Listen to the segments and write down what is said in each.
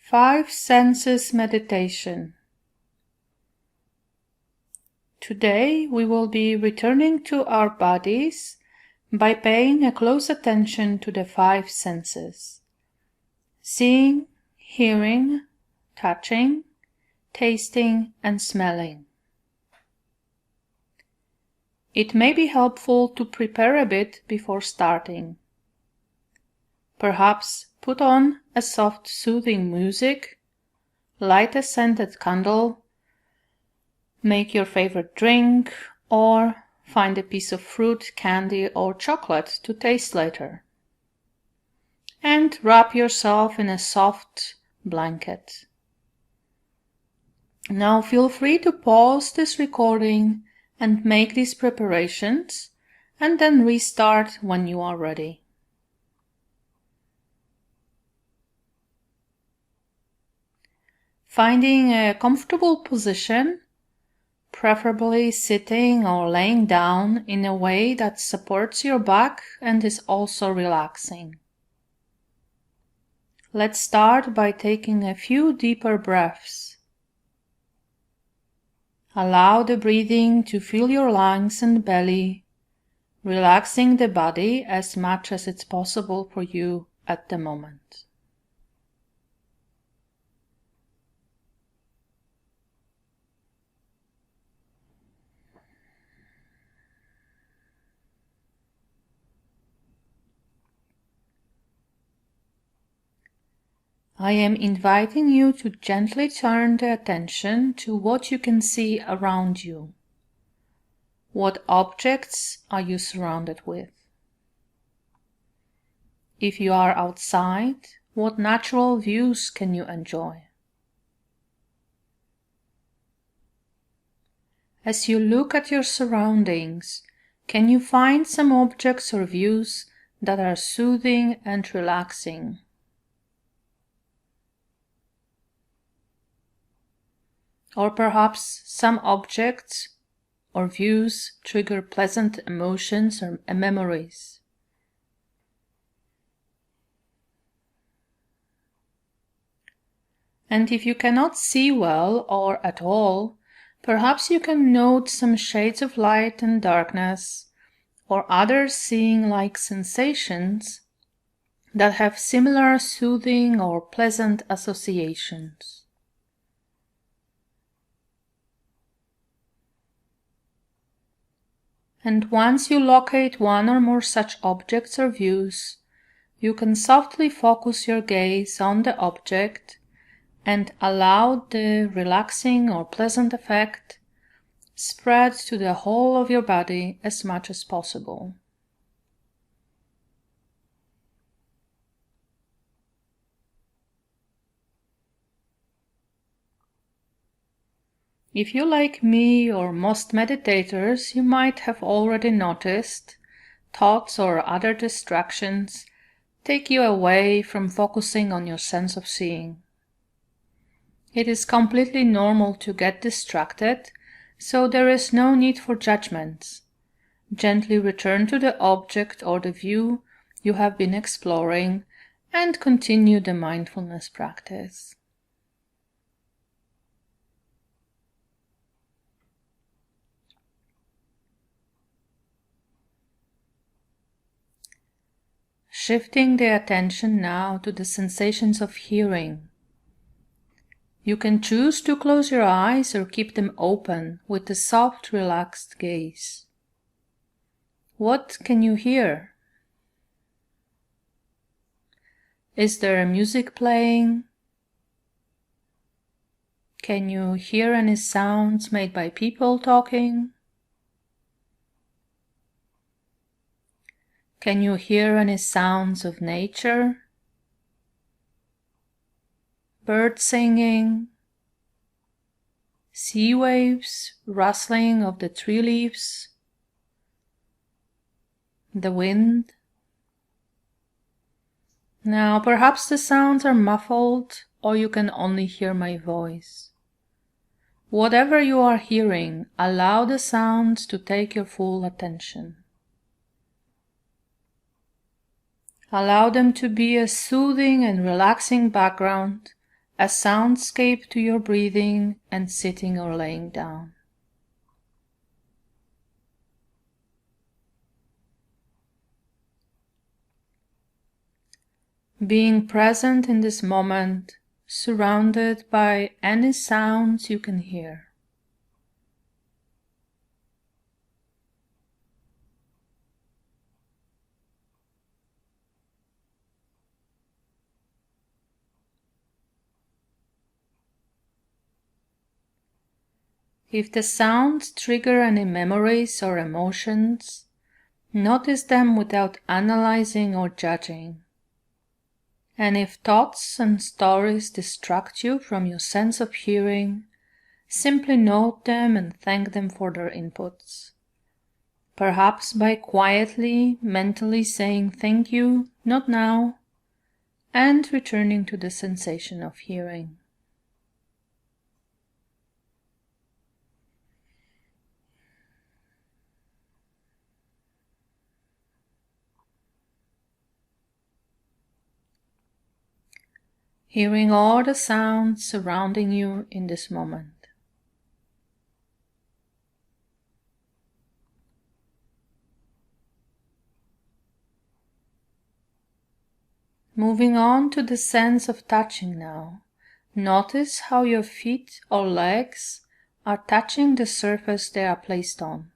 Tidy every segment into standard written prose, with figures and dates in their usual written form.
5 senses meditation. Today we will be returning to our bodies by paying a close attention to the 5 senses: seeing, hearing, touching, tasting, and smelling. It may be helpful to prepare a bit before starting. Perhaps put on a soft, soothing music, light a scented candle, make your favorite drink, or find a piece of fruit, candy, or chocolate to taste later. And wrap yourself in a soft blanket. Now feel free to pause this recording and make these preparations, and then restart when you are ready. Finding a comfortable position, preferably sitting or laying down in a way that supports your back and is also relaxing. Let's start by taking a few deeper breaths. Allow the breathing to fill your lungs and belly, relaxing the body as much as it's possible for you at the moment. I am inviting you to gently turn the attention to what you can see around you. What objects are you surrounded with? If you are outside, what natural views can you enjoy? As you look at your surroundings, can you find some objects or views that are soothing and relaxing? Or perhaps some objects or views trigger pleasant emotions or memories. And if you cannot see well or at all, perhaps you can note some shades of light and darkness or other seeing-like sensations that have similar soothing or pleasant associations. And once you locate one or more such objects or views, you can softly focus your gaze on the object and allow the relaxing or pleasant effect spread to the whole of your body as much as possible. If you, like me or most meditators, you might have already noticed thoughts or other distractions take you away from focusing on your sense of seeing. It is completely normal to get distracted, so there is no need for judgments. Gently return to the object or the view you have been exploring and continue the mindfulness practice. Shifting the attention now to the sensations of hearing. You can choose to close your eyes or keep them open with a soft, relaxed gaze. What can you hear? Is there music playing? Can you hear any sounds made by people talking? Can you hear any sounds of nature? Birds singing, sea waves, rustling of the tree leaves, the wind. Now, perhaps the sounds are muffled, or you can only hear my voice. Whatever you are hearing, allow the sounds to take your full attention. Allow them to be a soothing and relaxing background a soundscape to your breathing and sitting or laying down. Being present in this moment, surrounded by any sounds you can hear. If the sounds trigger any memories or emotions, notice them without analyzing or judging. And if thoughts and stories distract you from your sense of hearing, simply note them and thank them for their inputs. Perhaps by quietly, mentally saying thank you, not now, and returning to the sensation of hearing. Hearing all the sounds surrounding you in this moment. Moving on to the sense of touching now. Notice how your feet or legs are touching the surface they are placed on.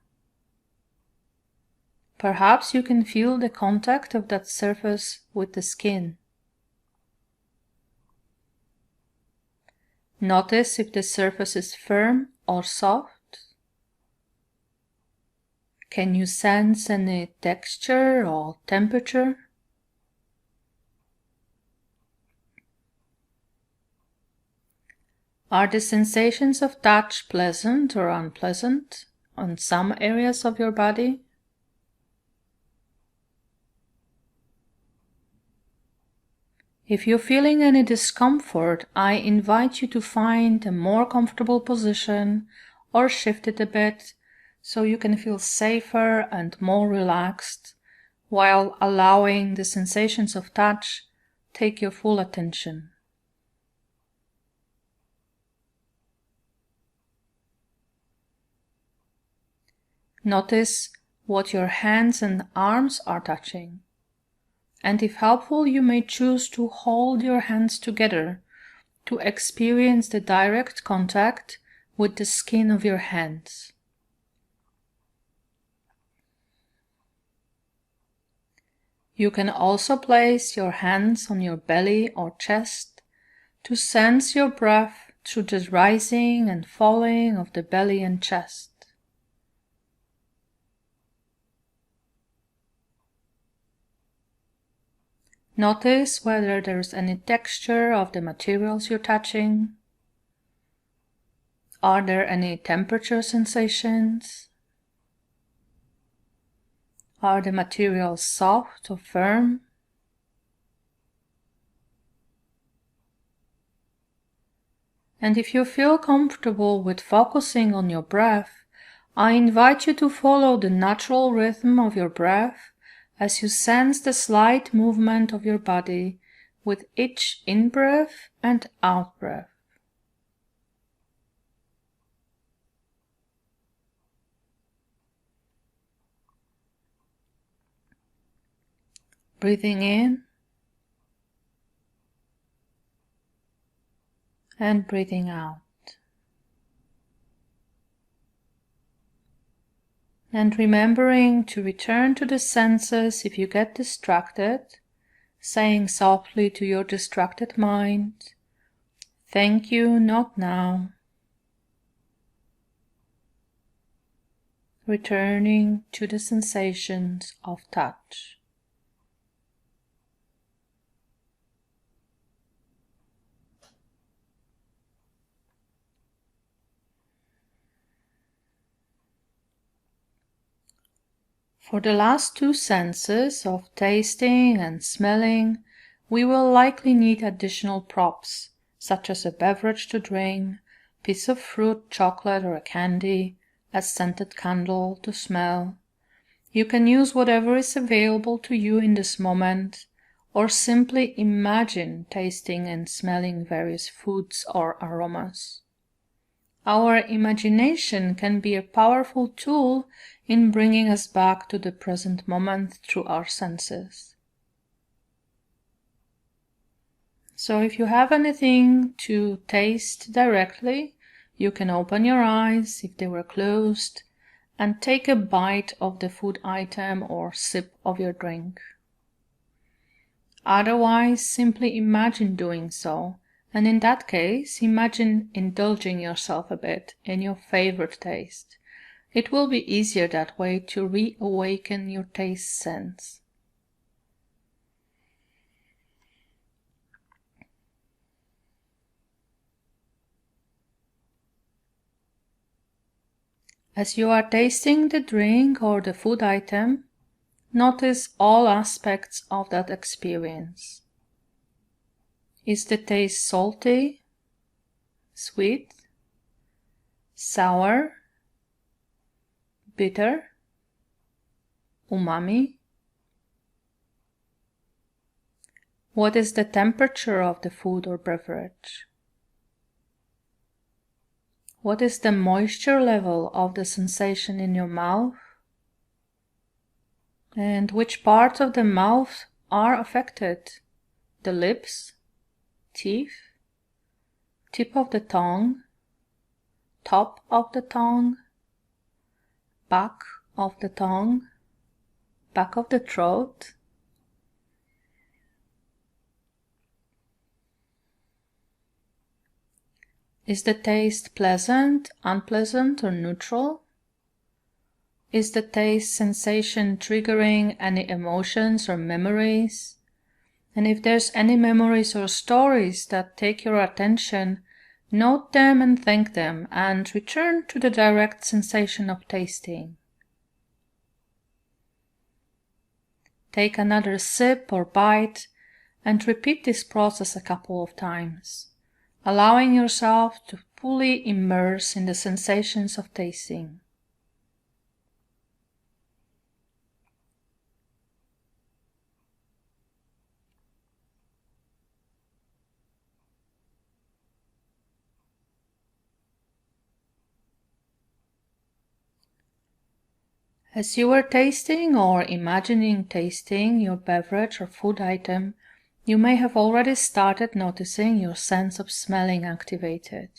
Perhaps you can feel the contact of that surface with the skin. Notice if the surface is firm or soft. Can you sense any texture or temperature? Are the sensations of touch pleasant or unpleasant on some areas of your body? If you're feeling any discomfort, I invite you to find a more comfortable position or shift it a bit so you can feel safer and more relaxed while allowing the sensations of touch take your full attention. Notice what your hands and arms are touching. And if helpful, you may choose to hold your hands together to experience the direct contact with the skin of your hands. You can also place your hands on your belly or chest to sense your breath through the rising and falling of the belly and chest. Notice whether there's any texture of the materials you're touching. Are there any temperature sensations? Are the materials soft or firm? And if you feel comfortable with focusing on your breath, I invite you to follow the natural rhythm of your breath as you sense the slight movement of your body with each in-breath and out-breath. Breathing in and breathing out. And remembering to return to the senses if you get distracted, saying softly to your distracted mind, "Thank you, not now." Returning to the sensations of touch. For the last two senses of tasting and smelling, we will likely need additional props, such as a beverage to drink, piece of fruit, chocolate, or a candy, a scented candle to smell. You can use whatever is available to you in this moment, or simply imagine tasting and smelling various foods or aromas. Our imagination can be a powerful tool in bringing us back to the present moment through our senses. So if you have anything to taste directly, you can open your eyes if they were closed and take a bite of the food item or sip of your drink. Otherwise, simply imagine doing so, and in that case, imagine indulging yourself a bit in your favorite taste. It will be easier that way to reawaken your taste sense. As you are tasting the drink or the food item, notice all aspects of that experience. Is the taste salty, sweet, sour, bitter, umami? What is the temperature of the food or beverage? What is the moisture level of the sensation in your mouth? And which parts of the mouth are affected? The lips, teeth, tip of the tongue, top of the tongue, back of the tongue, back of the throat? Is the taste pleasant, unpleasant, or neutral? Is the taste sensation triggering any emotions or memories? And if there's any memories or stories that take your attention, note them and thank them, and return to the direct sensation of tasting. Take another sip or bite and repeat this process a couple of times, allowing yourself to fully immerse in the sensations of tasting. As you were tasting or imagining tasting your beverage or food item, you may have already started noticing your sense of smelling activated.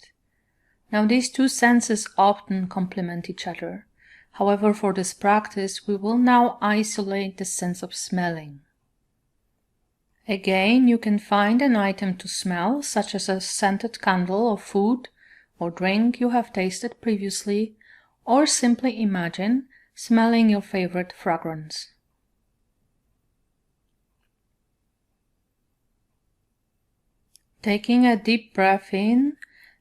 Now, these two senses often complement each other. However, for this practice, we will now isolate the sense of smelling. Again, you can find an item to smell, such as a scented candle or food or drink you have tasted previously, or simply imagine smelling your favorite fragrance. Taking a deep breath in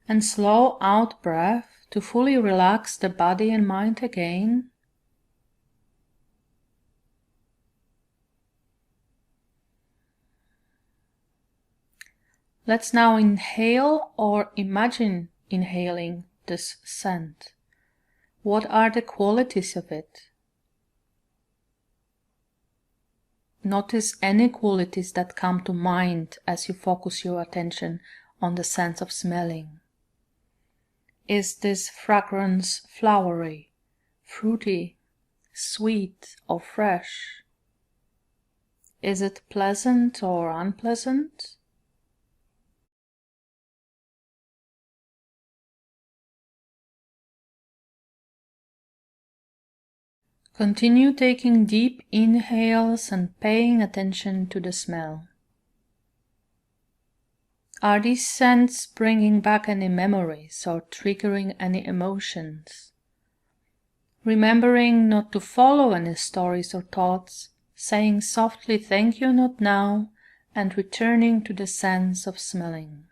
and slow out breath to fully relax the body and mind again. Let's now inhale or imagine inhaling this scent. What are the qualities of it? Notice any qualities that come to mind as you focus your attention on the sense of smelling. Is this fragrance flowery, fruity, sweet, or fresh? Is it pleasant or unpleasant? Continue taking deep inhales and paying attention to the smell. Are these scents bringing back any memories or triggering any emotions? Remembering not to follow any stories or thoughts, saying softly "thank you, not now," and returning to the sense of smelling.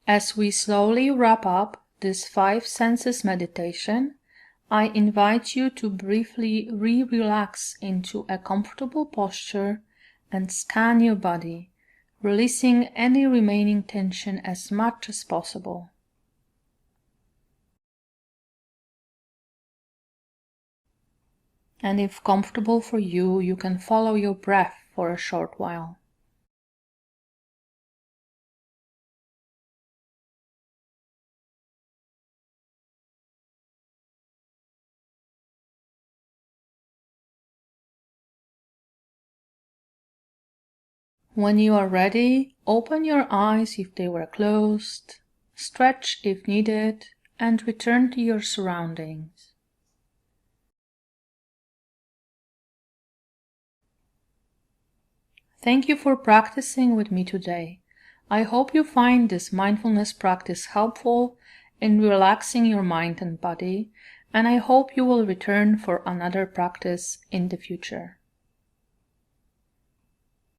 As we slowly wrap up this 5 senses meditation, I invite you to briefly relax into a comfortable posture and scan your body, releasing any remaining tension as much as possible. And if comfortable for you, you can follow your breath for a short while. When you are ready, open your eyes if they were closed, stretch if needed, and return to your surroundings. Thank you for practicing with me today. I hope you find this mindfulness practice helpful in relaxing your mind and body, and I hope you will return for another practice in the future.